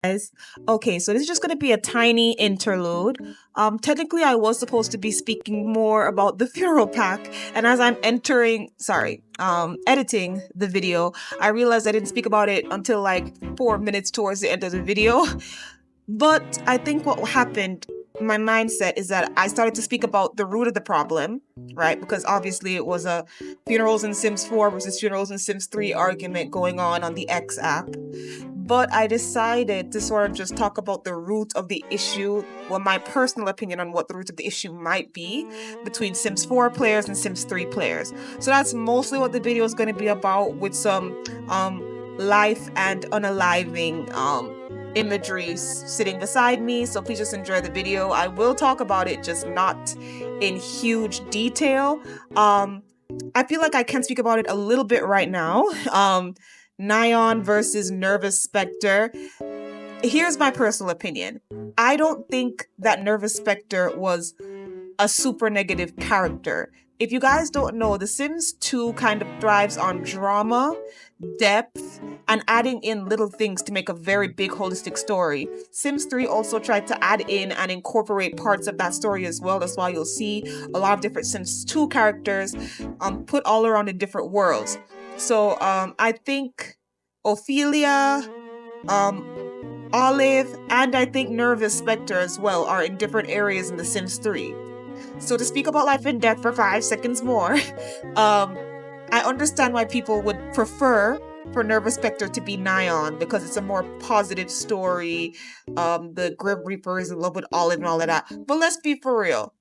Guys. Okay, so this is just going to be a tiny interlude. Technically, I was supposed to be speaking more about the funeral pack, and as I'm editing the video, I realized I didn't speak about it until like 4 minutes towards the end of the video. But I think what happened, my mindset is that I started to speak about the root of the problem, right? Because obviously it was a funerals in Sims 4 versus funerals in Sims 3 argument going on the X app. But I decided to sort of just talk about the root of the issue, well, my personal opinion on what the root of the issue might be between Sims 4 players and Sims 3 players. So that's mostly what the video is going to be about, with some life and unaliving imagery sitting beside me. So please just enjoy the video. I will talk about it, just not in huge detail. I feel like I can speak about it a little bit right now. Nyan versus Nervous Spectre. Here's my personal opinion. I don't think that Nervous Spectre was a super negative character. If you guys don't know, The Sims 2 kind of thrives on drama, depth, and adding in little things to make a very big holistic story. Sims 3 also tried to add in and incorporate parts of that story as well. That's why you'll see a lot of different Sims 2 characters put all around in different worlds. So I think Ophelia, Olive, and I think Nervous Spectre as well are in different areas in The Sims 3. So to speak about life and death for 5 seconds more, I understand why people would prefer for Nervous Spectre to be Nyan, because it's a more positive story. The Grim Reaper is in love with Olive and all of that. But let's be for real.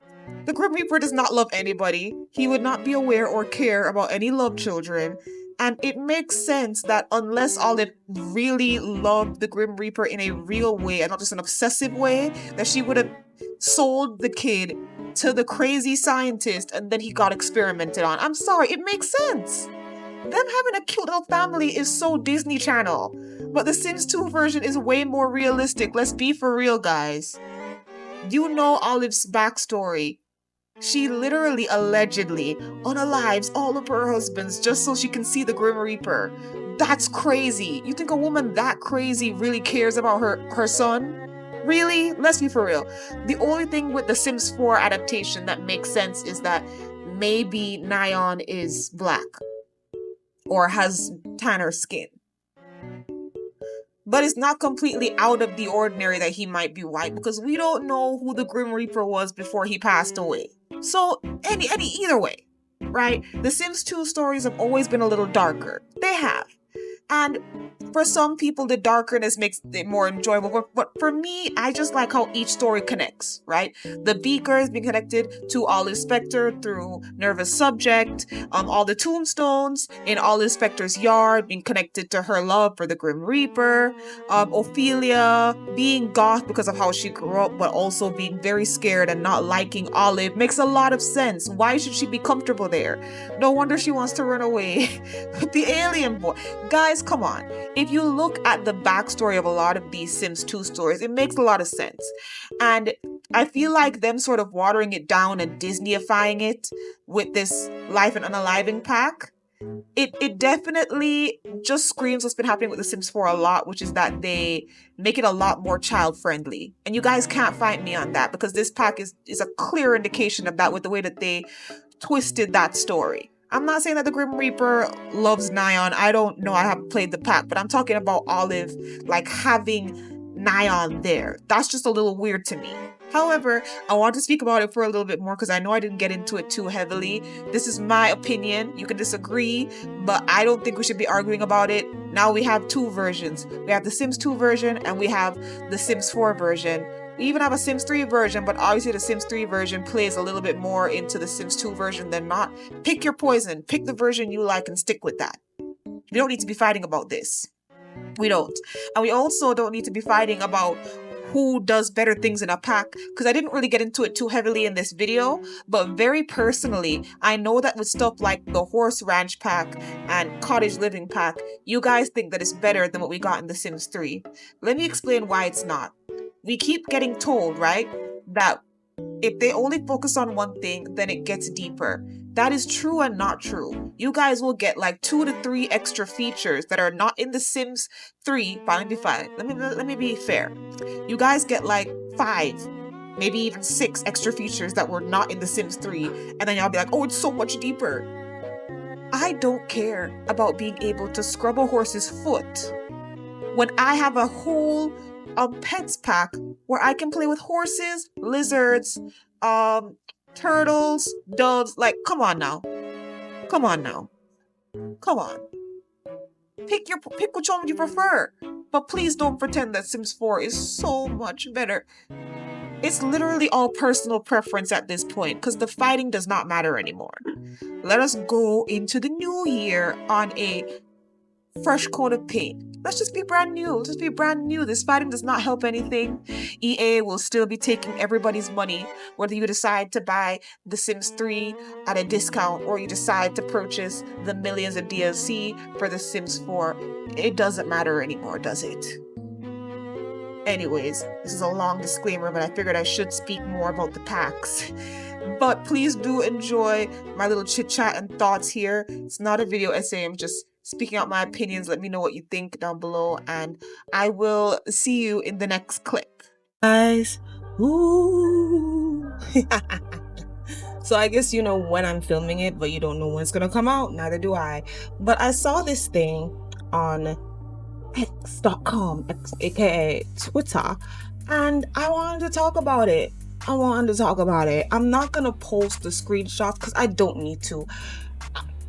The Grim Reaper does not love anybody. He would not be aware or care about any love children. And it makes sense that unless Olive really loved the Grim Reaper in a real way and not just an obsessive way, that she would have sold the kid to the crazy scientist and then he got experimented on. I'm sorry, it makes sense. Them having a cute little family is so Disney Channel. But the Sims 2 version is way more realistic. Let's be for real, guys. You know Olive's backstory. She literally, allegedly, unalives all of her husbands just so she can see the Grim Reaper. That's crazy. You think a woman that crazy really cares about her son? Really? Let's be for real. The only thing with the Sims 4 adaptation that makes sense is that maybe Nyan is black or has tanner skin. But it's not completely out of the ordinary that he might be white, because we don't know who the Grim Reaper was before he passed away. So either way, right? The Sims 2 stories have always been a little darker. They have. And for some people, the darkness makes it more enjoyable. But for me, I just like how each story connects, right? The Beaker is being connected to Olive Spectre through Nervous Subject. All the tombstones in Olive Spectre's yard being connected to her love for the Grim Reaper. Ophelia being goth because of how she grew up, but also being very scared and not liking Olive makes a lot of sense. Why should she be comfortable there? No wonder she wants to run away with the alien boy. Guys, come on. If you look at the backstory of a lot of these Sims 2 stories, it makes a lot of sense. And I feel like them sort of watering it down and Disneyifying it with this Life and Unaliving pack, it definitely just screams what's been happening with The Sims 4 a lot, which is that they make it a lot more child friendly. And you guys can't fight me on that, because this pack is a clear indication of that with the way that they twisted that story. I'm not saying that the Grim Reaper loves Nyan. I don't know. I haven't played the pack, but I'm talking about Olive, like, having Nyan there. That's just a little weird to me. However, I want to speak about it for a little bit more because I know I didn't get into it too heavily. This is my opinion. You can disagree, but I don't think we should be arguing about it. Now we have two versions. We have the Sims 2 version and we have the Sims 4 version. We even have a Sims 3 version, but obviously the Sims 3 version plays a little bit more into the Sims 2 version than not. Pick your poison. Pick the version you like and stick with that. We don't need to be fighting about this. We don't. And we also don't need to be fighting about who does better things in a pack, because I didn't really get into it too heavily in this video, but very personally, I know that with stuff like the Horse Ranch pack and Cottage Living pack, you guys think that it's better than what we got in The Sims 3. Let me explain why it's not. We keep getting told, right, that if they only focus on one thing, then it gets deeper. That is true and not true. You guys will get like 2 to 3 extra features that are not in The Sims 3. Fine. Let me be fair. You guys get like 5, maybe even 6 extra features that were not in The Sims 3, and then y'all be like, oh, it's so much deeper. I don't care about being able to scrub a horse's foot when I have a whole pets pack where I can play with horses, lizards, turtles, doves. Like, come on now. Come on. Pick which one you prefer. But please don't pretend that Sims 4 is so much better. It's literally all personal preference at this point, because the fighting does not matter anymore. Let us go into the new year on a fresh coat of paint. Let's just be brand new. This fighting does not help anything. EA will still be taking everybody's money, whether you decide to buy The Sims 3 at a discount or you decide to purchase the millions of DLC for The Sims 4. It doesn't matter anymore, does it? Anyways, this is a long disclaimer, but I figured I should speak more about the packs. But please do enjoy my little chit-chat and thoughts here. It's not a video essay, I'm just speaking out my opinions. Let me know what you think down below, and I will see you in the next clip. Guys, ooh. So I guess you know when I'm filming it, but you don't know when it's gonna come out. Neither do I. But I saw this thing on x.com, aka Twitter, and I wanted to talk about it. I'm not gonna post the screenshots because I don't need to.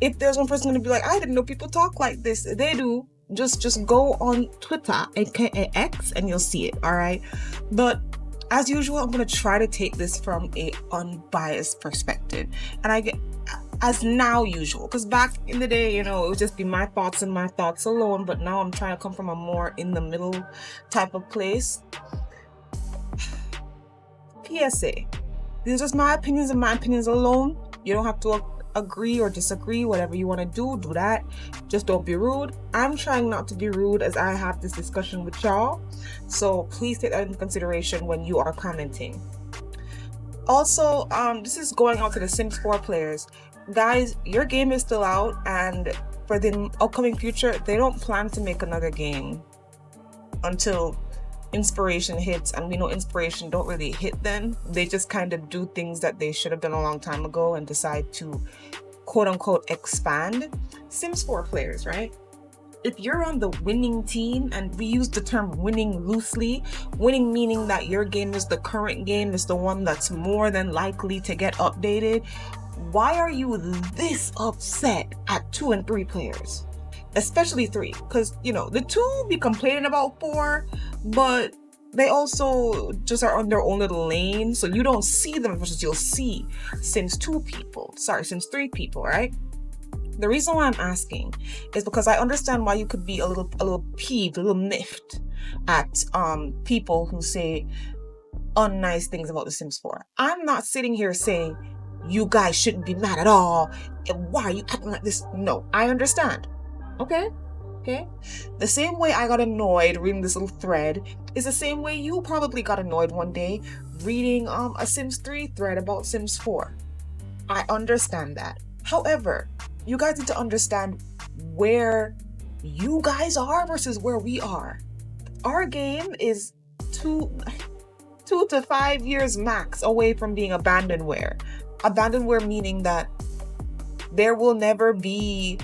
If there's one person gonna be like, I didn't know people talk like this, they do. Just go on Twitter, aka X, and you'll see it. All right. But as usual, I'm gonna try to take this from a unbiased perspective, and I get as now usual, because back in the day, you know, it would just be my thoughts and my thoughts alone. But now I'm trying to come from a more in the middle type of place. PSA: these are just my opinions and my opinions alone. You don't have to agree or disagree. Whatever you want to do that. Just don't be rude. I'm trying not to be rude as I have this discussion with y'all, so please take that into consideration when you are commenting. Also, this is going out to the Sims 4 players. Guys, your game is still out, and for the upcoming future, they don't plan to make another game until inspiration hits, and we know inspiration don't really hit then. They just kind of do things that they should have done a long time ago and decide to quote unquote expand. Sims 4 players, right? If you're on the winning team, and we use the term winning loosely, winning meaning that your game is the current game, is the one that's more than likely to get updated, why are you this upset at 2 and 3 players? Especially 3, because, you know, the 2 be complaining about 4, but they also just are on their own little lane, so you don't see them as much as you'll see Sims 3 people, right? The reason why I'm asking is because I understand why you could be a little peeved, a little miffed at people who say unnice things about The Sims 4. I'm not sitting here saying you guys shouldn't be mad at all, and why are you acting like this? No, I understand. Okay? The same way I got annoyed reading this little thread is the same way you probably got annoyed one day reading a Sims 3 thread about Sims 4. I understand that. However, you guys need to understand where you guys are versus where we are. Our game is 2 to 5 years max away from being abandonware. Abandonware meaning that there will never be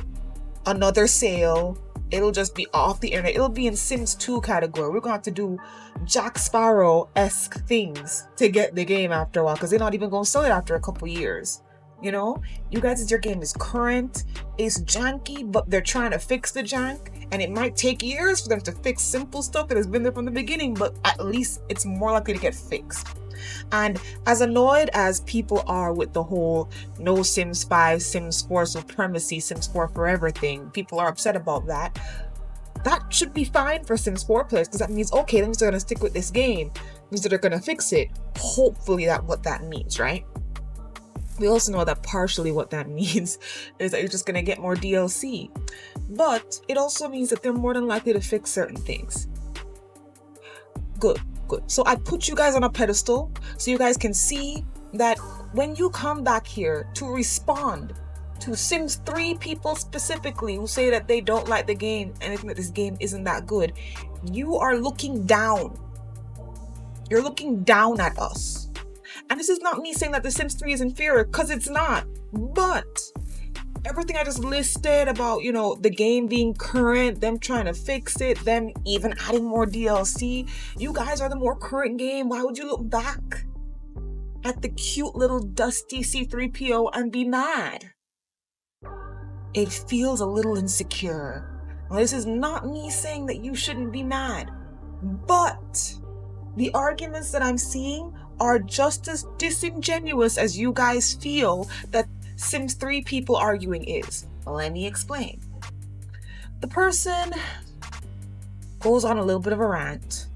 another sale. It'll just be off the internet. It'll be in Sims 2 category. We're gonna have to do Jack Sparrow-esque things to get the game after a while, because they're not even gonna sell it after a couple years. You know, you guys, your game is current, it's janky, but they're trying to fix the jank, and it might take years for them to fix simple stuff that has been there from the beginning, but at least it's more likely to get fixed. And as annoyed as people are with the whole no Sims 5, Sims 4 supremacy, Sims 4 forever thing, people are upset about that. That should be fine for Sims 4 players, because that means, okay, that means they're going to stick with this game. That means that they're going to fix it. Hopefully that's what that means, right? We also know that partially what that means is that you're just going to get more DLC. But it also means that they're more than likely to fix certain things. Good. So I put you guys on a pedestal so you guys can see that when you come back here to respond to Sims 3 people specifically who say that they don't like the game and think that this game isn't that good, you are looking down. You're looking down at us. And this is not me saying that The Sims 3 is inferior, because it's not. But everything I just listed about, the game being current, them trying to fix it, them even adding more DLC, you guys are the more current game. Why would you look back at the cute little dusty C3PO and be mad? It feels a little insecure. Now, this is not me saying that you shouldn't be mad, but the arguments that I'm seeing are just as disingenuous as you guys feel that Sims 3 people arguing is. Let me explain. The person goes on a little bit of a rant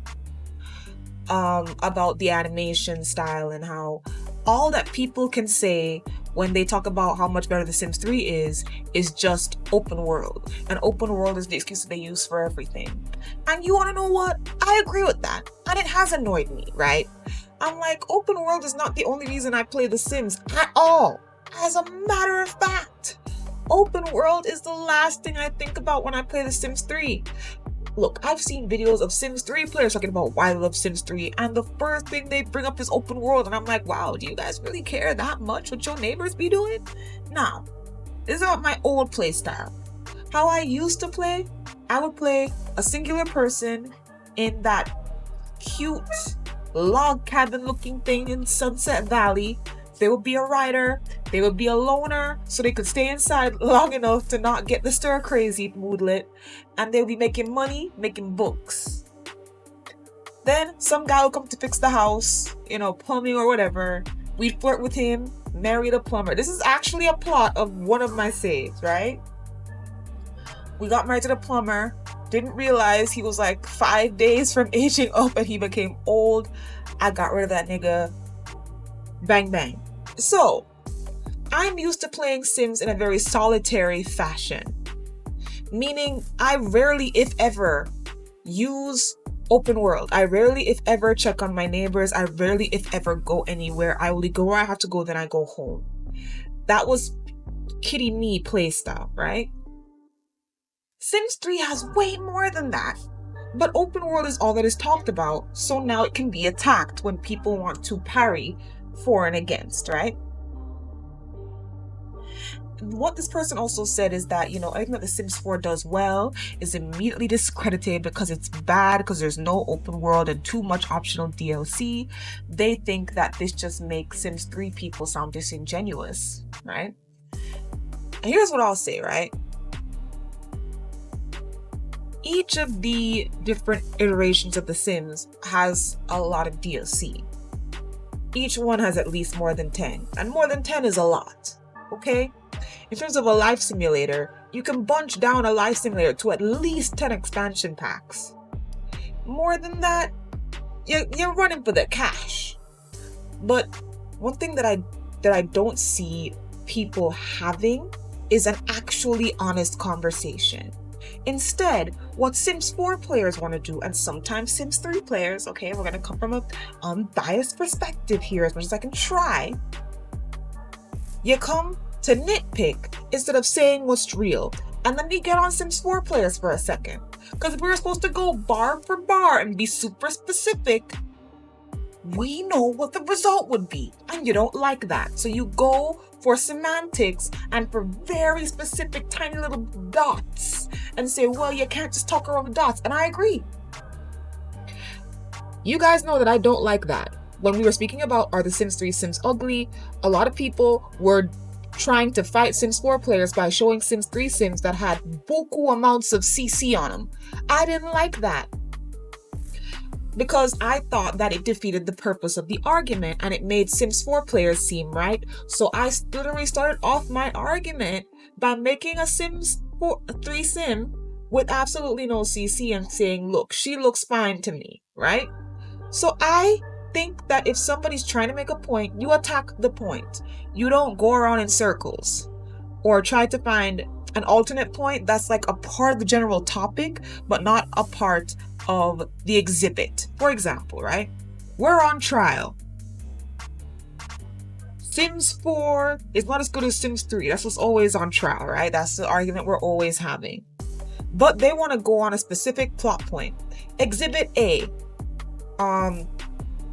about the animation style and how all that people can say when they talk about how much better The Sims 3 is just open world. And open world is the excuse that they use for everything. And you want to know what? I agree with that. And it has annoyed me, right? I'm like, open world is not the only reason I play The Sims at all. As a matter of fact, open world is the last thing I think about when I play The Sims 3. Look, I've seen videos of Sims 3 players talking about why they love Sims 3, and the first thing they bring up is open world, and I'm like, wow, do you guys really care that much what your neighbors be doing? Now, this is about my old play style. How I used to play, I would play a singular person in that cute log cabin looking thing in Sunset Valley. They would be a writer, they would be a loner, so they could stay inside long enough to not get the stir crazy moodlet, and they would be making money, making books. Then some guy would come to fix the house, plumbing or whatever. We'd flirt with him, marry the plumber. This is actually a plot of one of my saves, right? We got married to the plumber, didn't realize he was like 5 days from aging up and he became old. I got rid of that nigga. Bang, bang. So, I'm used to playing Sims in a very solitary fashion. Meaning, I rarely, if ever, use open world. I rarely, if ever, check on my neighbors. I rarely, if ever, go anywhere. I only go where I have to go, then I go home. That was kitty me playstyle, right? Sims 3 has way more than that. But open world is all that is talked about, so now it can be attacked when people want to parry for and against, right? What this person also said is that, everything that The Sims 4 does well is immediately discredited because it's bad, because there's no open world and too much optional DLC. They think that this just makes Sims 3 people sound disingenuous, right? And here's what I'll say, right? Each of the different iterations of The Sims has a lot of DLC. Each one has at least more than 10. And more than 10 is a lot, okay? In terms of a life simulator, you can bunch down a life simulator to at least 10 expansion packs. More than that, you're running for the cash. But one thing that I don't see people having is an actually honest conversation. Instead, what Sims 4 players want to do, and sometimes Sims 3 players, okay, we're going to come from a unbiased perspective here as much as I can try. You come to nitpick instead of saying what's real. And then we get on Sims 4 players for a second. Because if we were supposed to go bar for bar and be super specific, we know what the result would be. And you don't like that. So you go for semantics and for very specific tiny little dots and say, well, you can't just talk around the dots. And I agree. You guys know that I don't like that. When we were speaking about are the Sims 3 Sims ugly, a lot of people were trying to fight Sims 4 players by showing Sims 3 Sims that had beaucoup amounts of CC on them. I didn't like that, because I thought that it defeated the purpose of the argument and it made Sims 4 players seem right. So I literally started off my argument by making a Sims 3 Sim with absolutely no CC and saying, look, she looks fine to me, right? So I think that if somebody's trying to make a point, you attack the point. You don't go around in circles or try to find an alternate point that's like a part of the general topic, but not a part of the exhibit. For example, right? We're on trial. Sims 4 is not as good as Sims 3. That's what's always on trial, right? That's the argument we're always having. But they want to go on a specific plot point. Exhibit A.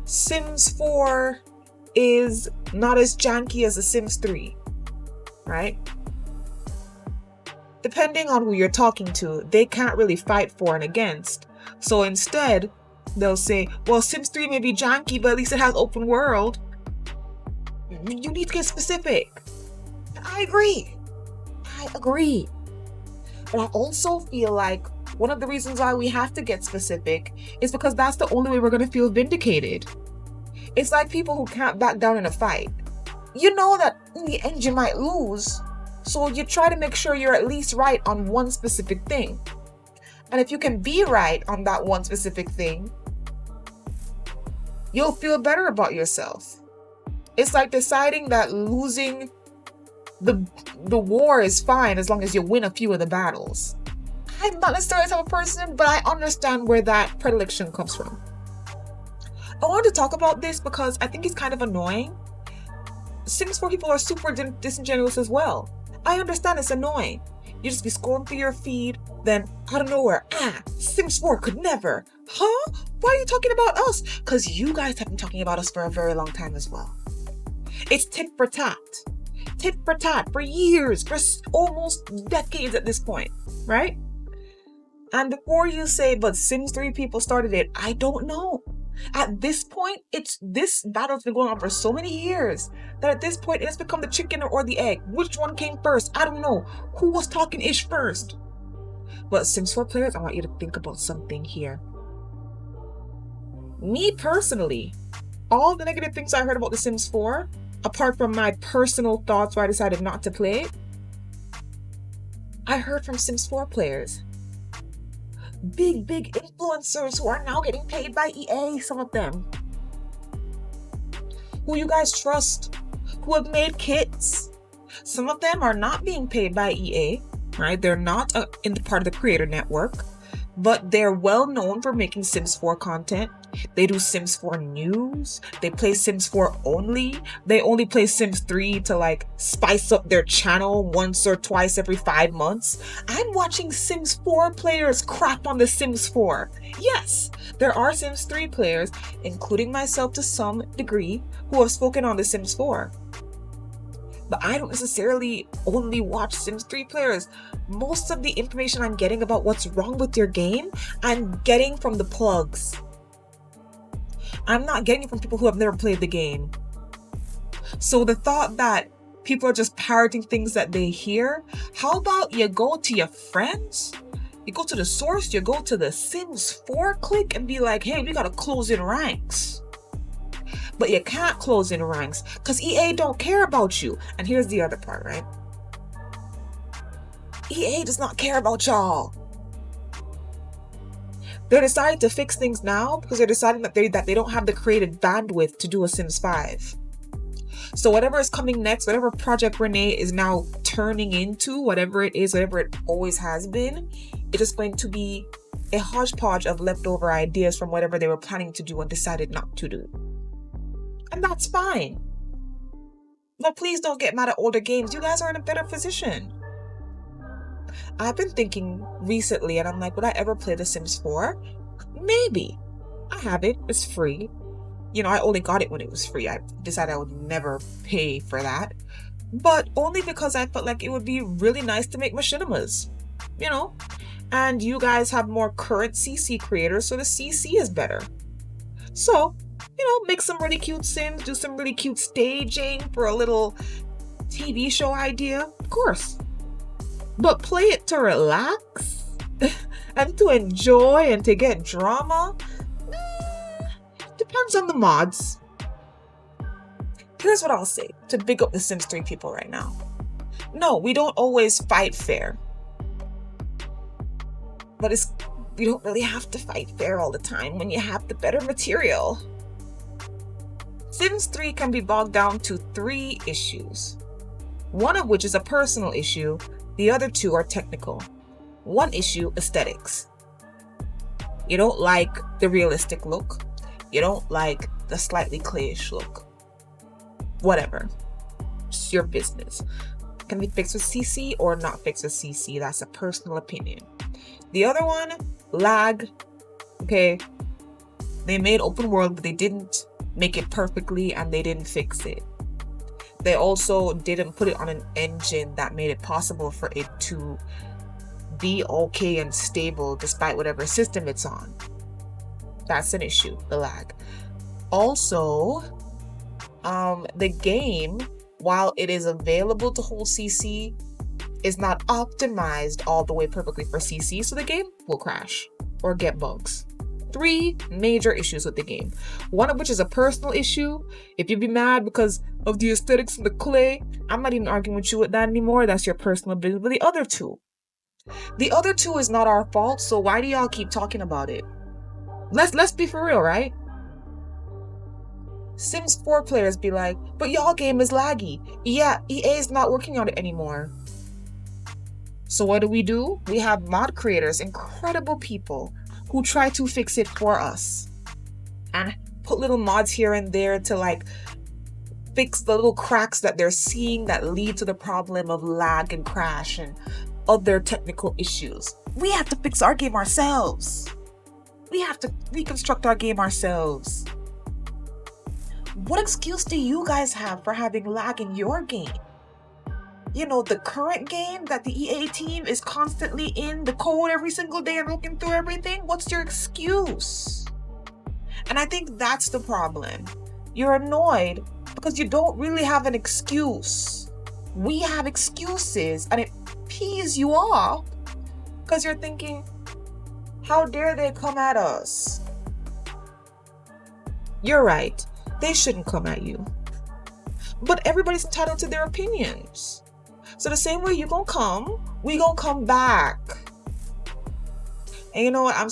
Sims 4 is not as janky as the Sims 3, right? Depending on who you're talking to, they can't really fight for and against. So instead, they'll say, well, Sims 3 may be janky, but at least it has open world. You need to get specific. I agree. But I also feel like one of the reasons why we have to get specific is because that's the only way we're going to feel vindicated. It's like people who can't back down in a fight. You know that in the end you might lose, so you try to make sure you're at least right on one specific thing. And if you can be right on that one specific thing, you'll feel better about yourself. It's like deciding that losing the war is fine as long as you win a few of the battles. I'm not necessarily the type of person, but I understand where that predilection comes from. I wanted to talk about this because I think it's kind of annoying. Sims 4 people are super disingenuous as well. I understand it's annoying. You just be scrolling through your feed, then out of nowhere, Sims 4 could never. Huh? Why are you talking about us? Because you guys have been talking about us for a very long time as well. It's tit for tat. Tit for tat for years, for almost decades at this point, right? And before you say, but Sims 3 people started it, I don't know. At this point, this battle's been going on for so many years that at this point, it's become the chicken or the egg. Which one came first? I don't know. Who was talking ish first? But Sims 4 players, I want you to think about something here. Me personally, all the negative things I heard about The Sims 4, apart from my personal thoughts why I decided not to play it, I heard from Sims 4 players. Big influencers who are now getting paid by EA, some of them. Who you guys trust, who have made kits. Some of them are not being paid by EA, right? They're not in the part of the creator network, but they're well known for making Sims 4 content. They do Sims 4 news. They play Sims 4 only. They only play Sims 3 to like spice up their channel once or twice every 5 months. I'm watching Sims 4 players crap on the Sims 4. Yes, there are Sims 3 players, including myself to some degree, who have spoken on the Sims 4. But I don't necessarily only watch Sims 3 players. Most of the information I'm getting about what's wrong with your game, I'm getting from the plugs. I'm not getting it from people who have never played the game. So the thought that people are just parroting things that they hear, how about you go to your friends, you go to the source, you go to the Sims 4 clique and be like, hey, we gotta close in ranks. But you can't close in ranks because EA don't care about you. And here's the other part, right? EA does not care about y'all. They're deciding to fix things now because they're deciding that they don't have the creative bandwidth to do a Sims 5. So whatever is coming next, whatever Project Renee is now turning into, whatever it is, whatever it always has been, it is going to be a hodgepodge of leftover ideas from whatever they were planning to do and decided not to do. And that's fine. But please don't get mad at older games. You guys are in a better position. I've been thinking recently, and I'm like, would I ever play The Sims 4? Maybe. I have it. It's free. You know, I only got it when it was free. I decided I would never pay for that. But only because I felt like it would be really nice to make machinimas. You know? And you guys have more current CC creators, so the CC is better. So, you know, make some really cute Sims, do some really cute staging for a little TV show idea. Of course. But play it to relax and to enjoy and to get drama. Depends on the mods. Here's what I'll say to big up the Sims 3 people right now. No, we don't always fight fair. But you don't really have to fight fair all the time when you have the better material. Sims 3 can be bogged down to 3 issues. One of which is a personal issue. The other 2 are technical. One issue, aesthetics. You don't like the realistic look. You don't like the slightly clayish look. Whatever. That's your business. Can be fixed with CC or not fixed with CC? That's a personal opinion. The other one, lag. Okay, they made open world, but they didn't make it perfectly and they didn't fix it. They also didn't put it on an engine that made it possible for it to be okay and stable despite whatever system it's on. That's an issue, the lag. Also, the game, while it is available to hold CC, is not optimized all the way perfectly for CC, so the game will crash or get bugs. 3 major issues with the game, one of which is a personal issue. If you be mad because of the aesthetics of the clay, I'm not even arguing with you with that anymore. That's your personal business. But the other two is not our fault, so why do y'all keep talking about it? Let's be for real, right? Sims 4 players be like, but y'all game is laggy. Yeah, EA is not working on it anymore. So what do? We have mod creators, incredible people, who try to fix it for us and put little mods here and there to like fix the little cracks that they're seeing that lead to the problem of lag and crash and other technical issues. We have to fix our game ourselves. We have to reconstruct our game ourselves. What excuse do you guys have for having lag in your game? You know, the current game that the EA team is constantly in the code every single day and looking through everything. What's your excuse? And I think that's the problem. You're annoyed because you don't really have an excuse. We have excuses and it pees you off because you're thinking, how dare they come at us? You're right. They shouldn't come at you. But everybody's entitled to their opinions. So the same way you gonna come, we gonna come back. And you know what? I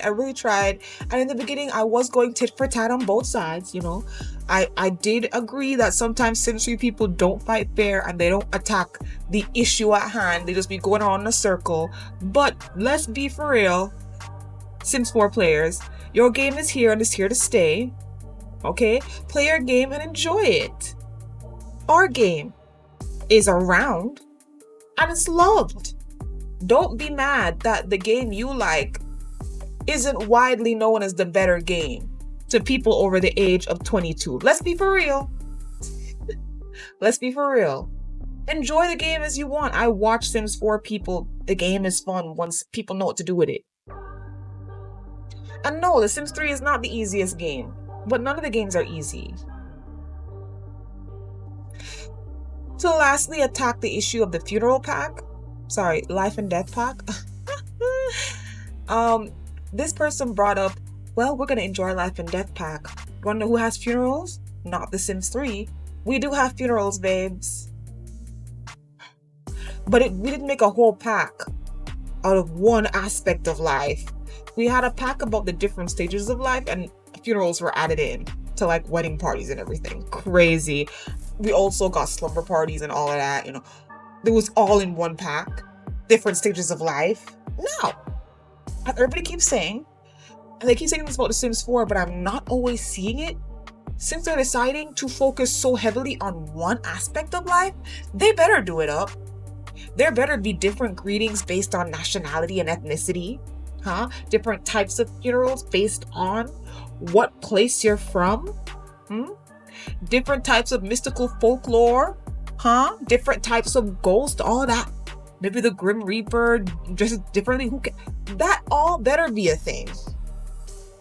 really tried. And in the beginning, I was going tit for tat on both sides, you know. I did agree that sometimes Sims 3 people don't fight fair and they don't attack the issue at hand. They just be going around in a circle. But let's be for real, Sims 4 players, your game is here and it's here to stay. Okay? Play your game and enjoy it. Our game is around and it's loved. Don't be mad that the game you like isn't widely known as the better game to people over the age of 22. Let's be for real. Let's be for real. Enjoy the game as you want. I watch Sims 4 people. The game is fun once people know what to do with it. And no, The Sims 3 is not the easiest game, but none of the games are easy. To lastly attack the issue of the funeral pack, life and death pack. This person brought up, well, we're gonna enjoy life and death pack. You wanna know who has funerals? Not The Sims 3. We do have funerals, babes. But we didn't make a whole pack out of one aspect of life. We had a pack about the different stages of life and funerals were added in to like wedding parties and everything. Crazy. We also got slumber parties and all of that, you know. It was all in one pack. Different stages of life. Now, everybody keeps saying, and they keep saying this about The Sims 4, but I'm not always seeing it. Since they're deciding to focus so heavily on one aspect of life, they better do it up. There better be different greetings based on nationality and ethnicity. Different types of funerals based on what place you're from. Different types of mystical folklore. Different types of ghosts, all that. Maybe the Grim Reaper dresses differently. That all better be a thing.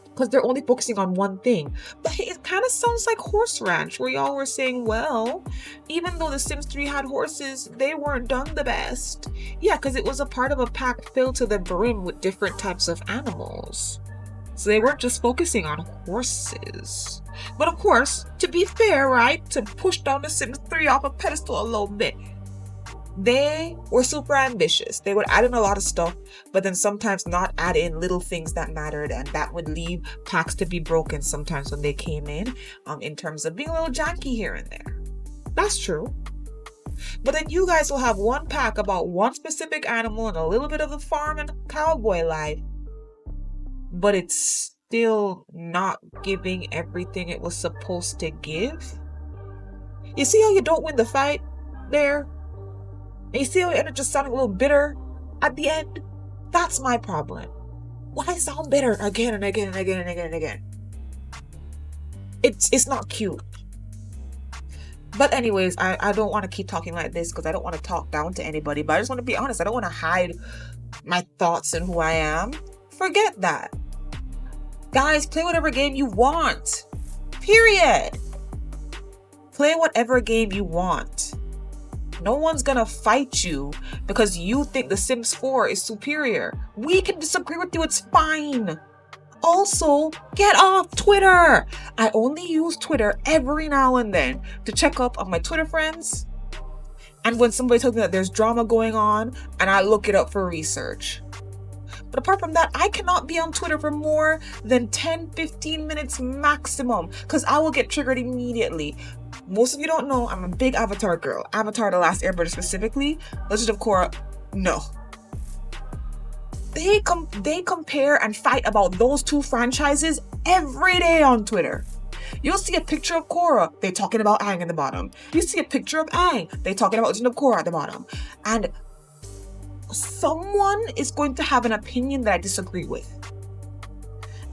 Because they're only focusing on one thing. But it kind of sounds like Horse Ranch, where y'all were saying, well, even though The Sims 3 had horses, they weren't done the best. Yeah, because it was a part of a pack filled to the brim with different types of animals. So they weren't just focusing on horses. But of course, to be fair, right, to push down The Sims 3 off a pedestal a little bit, they were super ambitious. They would add in a lot of stuff, but then sometimes not add in little things that mattered, and that would leave packs to be broken sometimes when they came in terms of being a little janky here and there. That's true. But then you guys will have one pack about one specific animal and a little bit of the farm and cowboy life, but it's still not giving everything it was supposed to give. You see how you don't win the fight there? And you see how you end up just sounding a little bitter at the end? That's my problem. Why sound bitter again and again and again and again and again? It's not cute. But anyways, I don't want to keep talking like this because I don't want to talk down to anybody. But I just want to be honest. I don't want to hide my thoughts and who I am. Forget that. Guys, play whatever game you want. Period. Play whatever game you want. No one's gonna fight you because you think The Sims 4 is superior. We can disagree with you, it's fine. Also, get off Twitter. I only use Twitter every now and then to check up on my Twitter friends. And when somebody tells me that there's drama going on, and I look it up for research. But apart from that, I cannot be on Twitter for more than 10-15 minutes maximum because I will get triggered immediately. Most of you don't know, I'm a big Avatar girl. Avatar The Last Airbender specifically. Legend of Korra, no. They compare and fight about those two franchises every day on Twitter. You'll see a picture of Korra, they talking about Aang in the bottom. You see a picture of Aang, they talking about Legend of Korra at the bottom. And someone is going to have an opinion that I disagree with.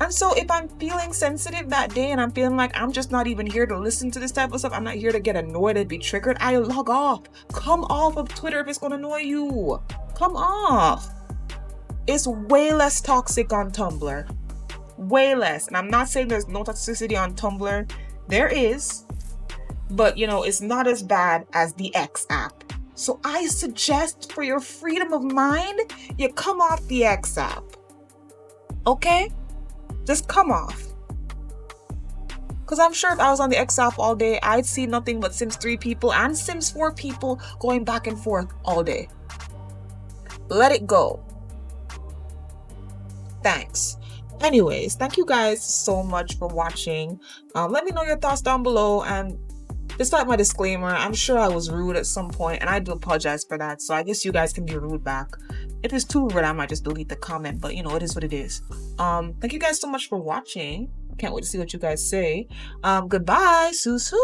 And so if I'm feeling sensitive that day and I'm feeling like I'm just not even here to listen to this type of stuff, I'm not here to get annoyed and be triggered, I log off. Come off of Twitter if it's going to annoy you. Come off. It's way less toxic on Tumblr. Way less. And I'm not saying there's no toxicity on Tumblr. There is. But, it's not as bad as the X app. So I suggest for your freedom of mind, you come off the X app. Okay? Just come off. Because I'm sure if I was on the X app all day, I'd see nothing but Sims 3 people and Sims 4 people going back and forth all day. Let it go. Thanks. Anyways, thank you guys so much for watching. Let me know your thoughts down below. And despite my disclaimer, I'm sure I was rude at some point, and I do apologize for that. So I guess you guys can be rude back. If it's too rude, I might just delete the comment, but it is what it is. Thank you guys so much for watching. Can't wait to see what you guys say. Goodbye. Soo-soo.